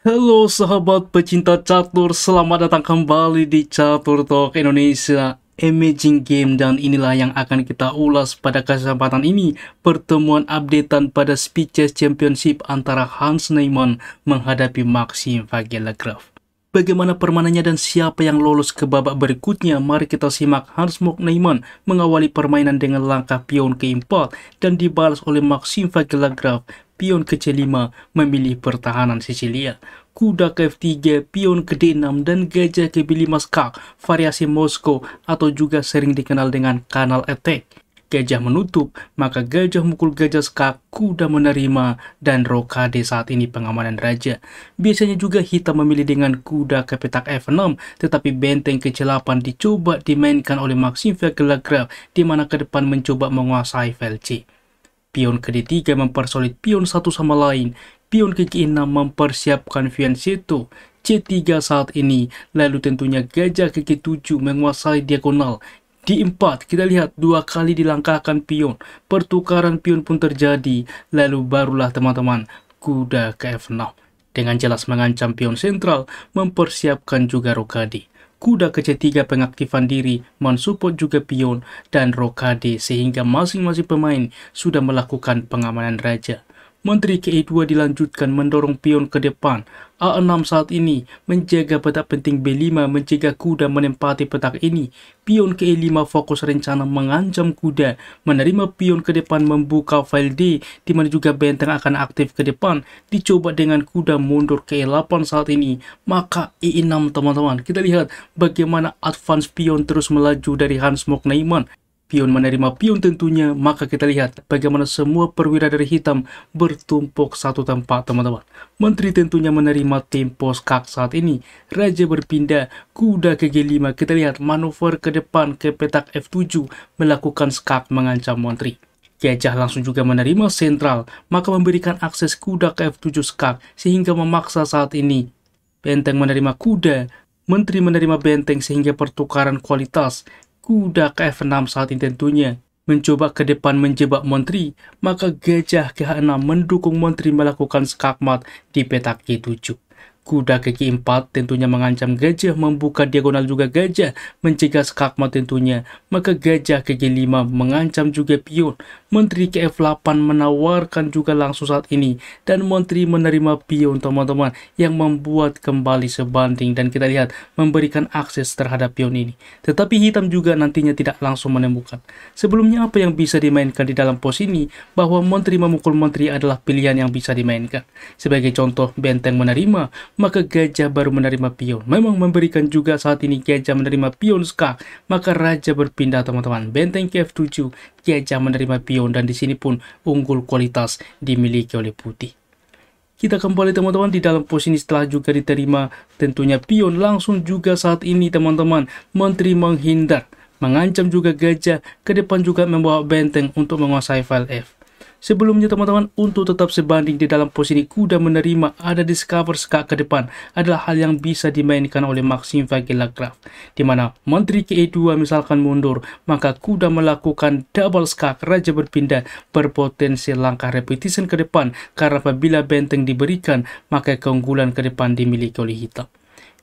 Halo sahabat pecinta catur, selamat datang kembali di Catur Talk Indonesia Amazing Game, dan inilah yang akan kita ulas pada kesempatan ini. Pertemuan updatean pada Speed Chess Championship antara Hans Niemann menghadapi Maxim Vachier-Lagrave. Bagaimana permainannya dan siapa yang lolos ke babak berikutnya? Mari kita simak. Hans Niemann mengawali permainan dengan langkah pion ke-4 dan dibalas oleh Maxim Vachier-Lagrave. Pion ke C5 memilih pertahanan Sisilia. Kuda ke F3, pion ke D6, dan gajah ke B5 skak, variasi Moskow atau juga sering dikenal dengan kanal attack. Gajah menutup, maka gajah mukul gajah skak, kuda menerima, dan rokade saat ini pengamanan raja. Biasanya juga hitam memilih dengan kuda ke petak F6, tetapi benteng ke C8 dicoba dimainkan oleh Maxim Vachier-Lagrave, di mana ke depan mencoba menguasai file C. Pion ke D3 mempersolid pion satu sama lain. Pion ke G6 mempersiapkan fianchetto. C3 saat ini. Lalu tentunya gajah ke G7 menguasai diagonal. Di 4 kita lihat dua kali dilangkahkan pion. Pertukaran pion pun terjadi. Lalu barulah teman-teman kuda ke F6. Dengan jelas mengancam pion sentral, mempersiapkan juga rokade. Kuda ke C3 pengaktifan diri, mensupport juga pion dan rokade, sehingga masing-masing pemain sudah melakukan pengamanan raja. Menteri ke E2 dilanjutkan mendorong pion ke depan. A6 saat ini menjaga petak penting B5, mencegah kuda menempati petak ini. Pion ke E5 fokus rencana mengancam kuda, menerima pion ke depan membuka file D, di mana juga benteng akan aktif ke depan. Dicoba dengan kuda mundur ke E8 saat ini, maka E6 teman-teman. Kita lihat bagaimana advance pion terus melaju dari Hans Niemann. Pion menerima pion tentunya, maka kita lihat bagaimana semua perwira dari hitam bertumpuk satu tempat teman-teman. Menteri tentunya menerima tempo skak saat ini. Raja berpindah, kuda ke G5, kita lihat manuver ke depan ke petak F7, melakukan skak mengancam menteri. Gajah langsung juga menerima sentral, maka memberikan akses kuda ke F7 skak, sehingga memaksa saat ini. Benteng menerima kuda, menteri menerima benteng, sehingga pertukaran kualitas. Kuda ke F6 saat ini tentunya mencoba ke depan menjebak menteri, maka gajah ke H6 mendukung menteri melakukan skakmat di petak G7. Kuda ke G4 tentunya mengancam gajah, membuka diagonal juga gajah, mencegah skakmat tentunya, maka gajah ke G5 mengancam juga pion. Menteri ke F8 menawarkan juga langsung saat ini, dan menteri menerima pion teman-teman, yang membuat kembali sebanding, dan kita lihat memberikan akses terhadap pion ini. Tetapi hitam juga nantinya tidak langsung menemukan. Sebelumnya apa yang bisa dimainkan di dalam pos ini, bahwa menteri memukul menteri adalah pilihan yang bisa dimainkan. Sebagai contoh, benteng menerima, maka gajah baru menerima pion. Memang memberikan juga saat ini gajah menerima pion skak, maka raja berpindah teman-teman. Benteng ke F7, gajah menerima pion, dan di sini pun unggul kualitas dimiliki oleh putih. Kita kembali teman-teman di dalam pos ini setelah juga diterima tentunya pion, langsung juga saat ini teman-teman menteri menghindar, mengancam juga gajah, ke depan juga membawa benteng untuk menguasai file F. Sebelumnya teman-teman, untuk tetap sebanding di dalam pos ini, kuda menerima ada discover skak ke depan adalah hal yang bisa dimainkan oleh Maxim Vachier-Lagrave, di mana menteri ke E2 misalkan mundur, maka kuda melakukan double skak, raja berpindah, berpotensi langkah repetition ke depan, karena apabila benteng diberikan, maka keunggulan ke depan dimiliki oleh hitam.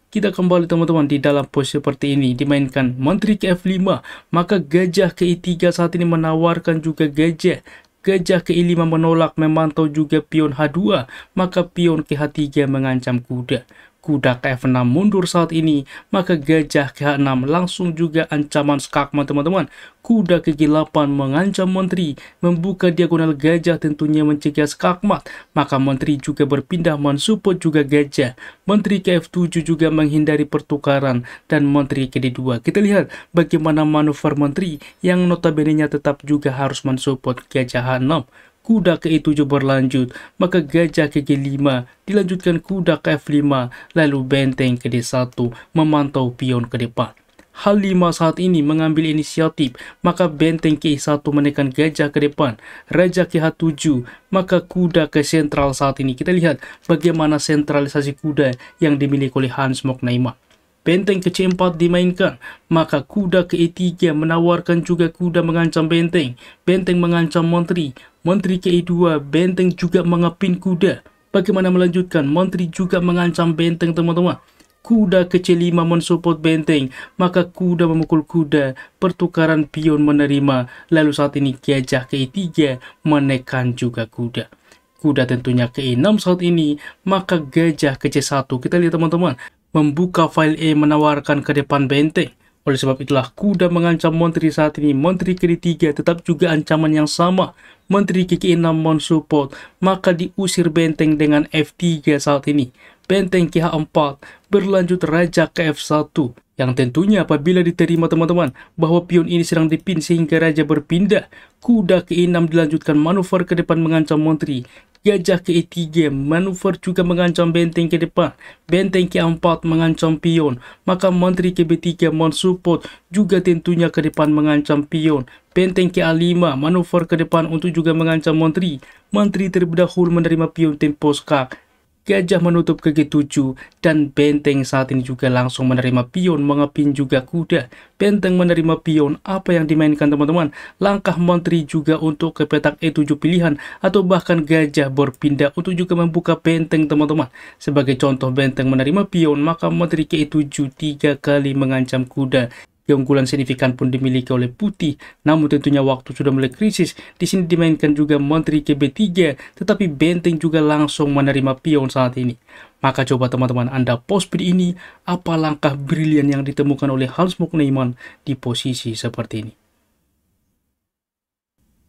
Kita kembali teman-teman di dalam pos seperti ini, dimainkan menteri ke F5, maka gajah ke E3 saat ini menawarkan juga gajah. Gajah ke E5 menolak, memantau juga pion H2, maka pion ke H3 mengancam kuda. Kuda ke F6 mundur saat ini, maka gajah ke H6 langsung juga ancaman skakmat teman-teman. Kuda ke G8 mengancam menteri, membuka diagonal gajah tentunya mencegah skakmat, maka menteri juga berpindah mensupport juga gajah. Menteri ke F7 juga menghindari pertukaran, dan menteri ke D2. Kita lihat bagaimana manuver menteri yang notabene-nya tetap juga harus mensupport gajah H6. Kuda ke E7 berlanjut, maka gajah ke G5, dilanjutkan kuda ke F5, lalu benteng ke D1 memantau pion ke depan. H5 saat ini mengambil inisiatif, maka benteng ke E1 menekan gajah ke depan. Raja ke H7, maka kuda ke sentral saat ini. Kita lihat bagaimana sentralisasi kuda yang dimiliki oleh Hans Niemann. Benteng ke C4 dimainkan, maka kuda ke E3 menawarkan juga kuda mengancam benteng. Benteng mengancam menteri. Menteri ke E2, benteng juga mengepin kuda. Bagaimana melanjutkan? Menteri juga mengancam benteng teman-teman. Kuda kecil 5 mensupport benteng, maka kuda memukul kuda, pertukaran pion menerima, lalu saat ini gajah ke E3 menekan juga kuda. Kuda tentunya ke E6 saat ini, maka gajah ke C1, kita lihat teman-teman, membuka file E menawarkan ke depan benteng. Oleh sebab itulah kuda mengancam menteri saat ini. Menteri ke D3 tetap juga ancaman yang sama. Menteri ke E6 mensupport, maka diusir benteng dengan F3 saat ini. Benteng ke H4 berlanjut raja ke F1, yang tentunya apabila diterima teman-teman bahwa pion ini sedang dipin sehingga raja berpindah, kuda ke E6 dilanjutkan manuver ke depan mengancam menteri. Gajah ke E3 manuver juga mengancam benteng ke depan. Benteng ke E4 mengancam pion, maka menteri ke B3 mensupport juga tentunya ke depan mengancam pion. Benteng ke A5 manuver ke depan untuk juga mengancam menteri. Menteri terlebih dahulu menerima pion tempo skak. Gajah menutup ke G7 dan benteng saat ini juga langsung menerima pion mengepin juga kuda. Benteng menerima pion, apa yang dimainkan teman-teman? Langkah menteri juga untuk ke petak E7 pilihan atau bahkan gajah berpindah untuk juga membuka benteng teman-teman. Sebagai contoh benteng menerima pion, maka menteri ke E7 3 kali mengancam kuda. Keunggulan signifikan pun dimiliki oleh putih, namun tentunya waktu sudah mulai krisis. Di sini dimainkan juga menteri ke B3, tetapi benteng juga langsung menerima pion saat ini. Maka coba teman-teman Anda post video ini, apa langkah brilian yang ditemukan oleh Hans-Mok Neyman di posisi seperti ini.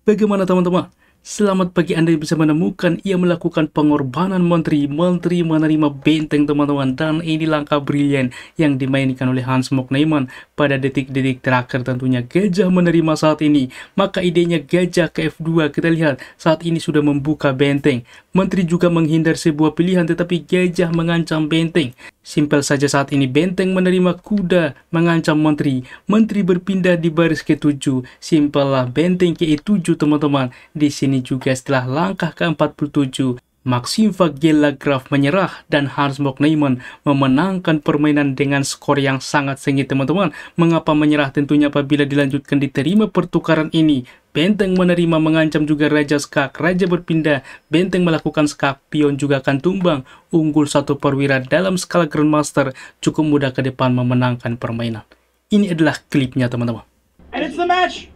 Bagaimana teman-teman? Selamat bagi Anda yang bisa menemukan ia melakukan pengorbanan menteri menerima benteng teman-teman, dan ini langkah brilian yang dimainkan oleh Hans-Mok Neyman pada detik-detik terakhir. Tentunya gajah menerima saat ini, maka idenya gajah ke F2, kita lihat saat ini sudah membuka benteng. Menteri juga menghindar sebuah pilihan tetapi gajah mengancam benteng. Simpel saja saat ini benteng menerima kuda mengancam menteri. Menteri berpindah di baris ke-7. Simpel lah benteng ke E7 teman-teman. Di sini juga setelah langkah ke-47, Maxime Vachier-Lagrave menyerah dan Hans-Mok Neyman memenangkan permainan dengan skor yang sangat sengit teman-teman. Mengapa menyerah? Tentunya apabila dilanjutkan diterima pertukaran ini. Benteng menerima mengancam juga raja skak, raja berpindah, benteng melakukan skak, pion juga akan tumbang. Unggul 1 perwira dalam skala Grandmaster, cukup mudah ke depan memenangkan permainan. Ini adalah klipnya teman-teman. And it's the match!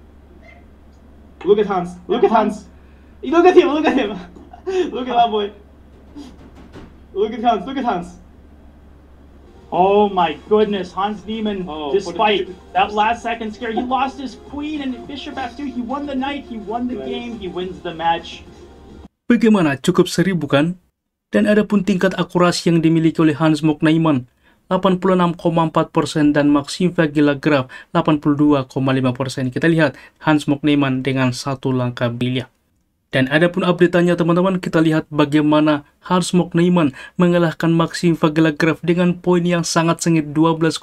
Look at Hans, look at Hans. Look at him, look at him. Look at that boy. Look at Hans, look at Hans. Oh my goodness, Hans Niemann, despite that last second scare, he lost his queen and bishop f2, he won the knight, he won the game, he wins the match. Bagaimana? Cukup seri bukan? Dan ada pun tingkat akurasi yang dimiliki oleh Hans-Mok Neyman, 86,4% dan Maxime Vachier-Lagrave 82,5%. Kita lihat Hans-Mok Neyman dengan satu langkah biliar. Dan ada pun update-nya teman-teman, kita lihat bagaimana Hans-Mok Neyman mengalahkan Maxime Vachier-Lagrave dengan poin yang sangat sengit 12,5,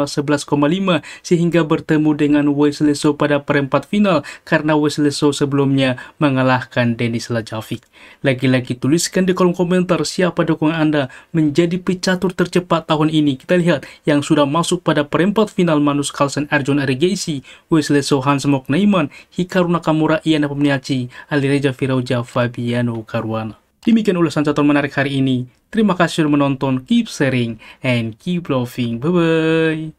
11,5 sehingga bertemu dengan Wesley So pada perempat final karena Wesley So sebelumnya mengalahkan Denis Lajovic. Lagi-lagi tuliskan di kolom komentar siapa dukungan Anda menjadi pecatur tercepat tahun ini. Kita lihat yang sudah masuk pada perempat final: Magnus Carlsen, Arjun Erigaisi, Wesley So, Hans-Mok Neyman, Hikaru Nakamura, Ian Nepomniachtchi, Alireza Firouzja, Fabiano Caruana. Demikian ulasan catatan menarik hari ini. Terima kasih sudah menonton. Keep sharing and keep loving. Bye-bye.